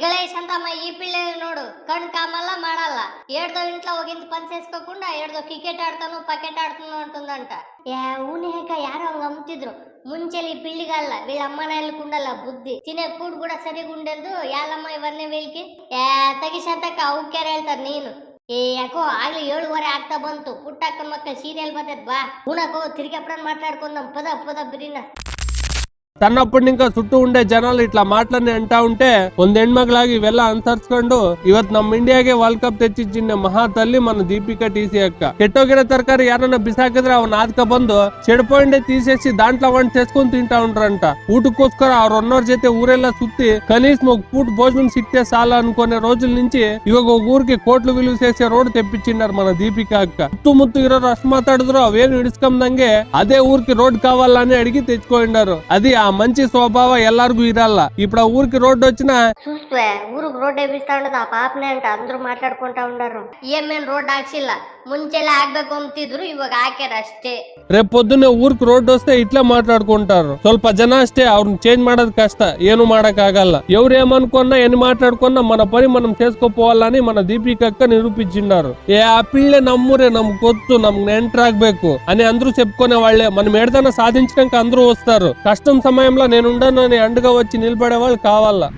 ಶಾಂತಮ್ಮ ಈ ಪಿಳ್ಳೆ ನೋಡು ಕಣ್ ಕಾಮಲ್ಲ ಮಾಡಲ್ಲ ಏಡ್ದೋ ಇಂట్లో ಹೋಗಿಂತ ಪನ್ ಸೇಸ್ಕೋకుండా ಏಡ್ದೋ ಕ್ರಿಕೆಟ್ ಆಡ್ತಾನು ಪಕೆಟ್ ಆಡ್ತಾನು ಅಂటుందంట ఊనేక ಯಾರೋ ಹಂಗ ಅಮ್ತಿದ್ರು ముంచెలి పిల్లిగల్ల వీళ్ళ అమ్మ నాయనలు కుండల బుద్ధి తినే కూడు కూడా సరిగా ఉండదు యాలమ్మ ఇవన్నీ వీళ్ళకి ತಗಿಸಂತಕ್ಕ ಅವಕ್ಯಾರ ಹೇಳ್ತಾರ ನೀನು ಯಾಕೋ ಆಗ್ಲಿ 7:30 ಆಗ್ತಾ ಬಂತು ಪುಟ್ಟಕ್ಕ ಮಕ್ಕಳ ಸೀರಿಯಲ್ ಬರ್ತದ ಬಾ ಉಣಕೋ ತಿರ್ಗಪ್ಪನ ಮಾತಾಡ್ಕೊಂಡಂ ಪದ ಬಿರಿನ తన్నప్పుడు ఇంకా చుట్టూ ఉండే జనాలు ఇట్లా మాటలని అంటా ఉంటే ಒಂದ್ ಹೆಣ್ಮಗಳಾಗಿ ಇವೆಲ್ಲ ಅನುಸರಿಸ್ಕೊಂಡು ಇವತ್ ನಮ್ ಇಂಡಿಯಾಗೆ ವರ್ಲ್ಡ್ ಕಪ್ ತೆಚ್ಚಿಚ್ಚಿನ ಮಹಾ ತಲ್ಲಿ మన దీపిక టీసీ అక్క ಕೆಟ್ಟೋಗಿರೋ ತರಕಾರಿ ಯಾರನ್ನ ಬಿಸಾಕಿದ್ರೆ ಅವನ್ ಆದ್ಕ ಬಂದು చెడిపోయిండే తీసేసి దాంట్లో వంట చేసుకొని తింటా ఉంటారంట ಊಟಕ್ಕೋಸ್ಕರ ಅವ್ರ ಅನ್ನೋರ್ ಜೊತೆ ಊರೆಲ್ಲ ಸುತ್ತಿ కనీసం ఒక పూట భోజనం సిక్తే సాల అనుకునే రోజుల నుంచి ఇವಾಗ ఒక ఊరికి కోట్లు విలువ చేసే రోడ్ తెప్పించినారు మన దీపిక అక్క ముత్తు ఇರೋ అಷ್ಟು మాట్లాడిದ್ರು అవేನು ಹಿಡಿಸ್ಕೊಂಡಂಗೆ అదే ఊరికి రోడ్ కావాలని అడిగి తెచ్చుకోండారు అది ఆ మంచి స్వభావ ಎಲ್ಲಾರ್ಗೂ ఇరాల ఇప్పుడు ఆ ఊరికి రోడ్ వచ్చినా చూస్తే ఊరికి రోడ్ వేపిస్తా ఉండదు ఆ పాపనే అంట అందరూ మాట్లాడుకుంటా ఉండారు ఏమేం రోడ్ ಹಾಕ್ಸಿಲ್ಲ ಮುಂಚೆಲ್ಲ ಆಗ್ಬೇಕು ಅಂತಿದ್ರು ಇವಾಗ ಹಾಕ್ಯಾರ ಅಷ್ಟೇ రేపు పొద్దున్నే ఊరికి రోడ్ వస్తే ఇట్లా మాట్లాడుకుంటారు ಸ್ವಲ್ಪ జನ అಷ್ಟೇ ಅವ್ರನ್ನ చేంజ్ ಮಾಡೋದು కಷ್ಟ ಏನು ಮಾಡಕ್ ಆಗಲ್ಲ ఎవరు ఏమనుకున్నా ఎన్ని మాట్లాడుకున్నా మన పని మనం చేసుకోపోవాలని మన దీపిక అక్క నిరూపించిన్నారు ఆ పిల్లే నమ్మూరే నమ్ము ಗೊತ್ತು ನಮ್ಗೆ ನೆಂಟ್ರಾಗ್ಬೇಕು అని అందరూ చెప్పుకునే వాళ్ళే మనం ఏదైనా సాధించడానికి అందరూ వస్తారు కష్టం సమయంలో నేను ఉండను అని అండగా వచ్చి నిలబడే వాళ్ళు కావాలా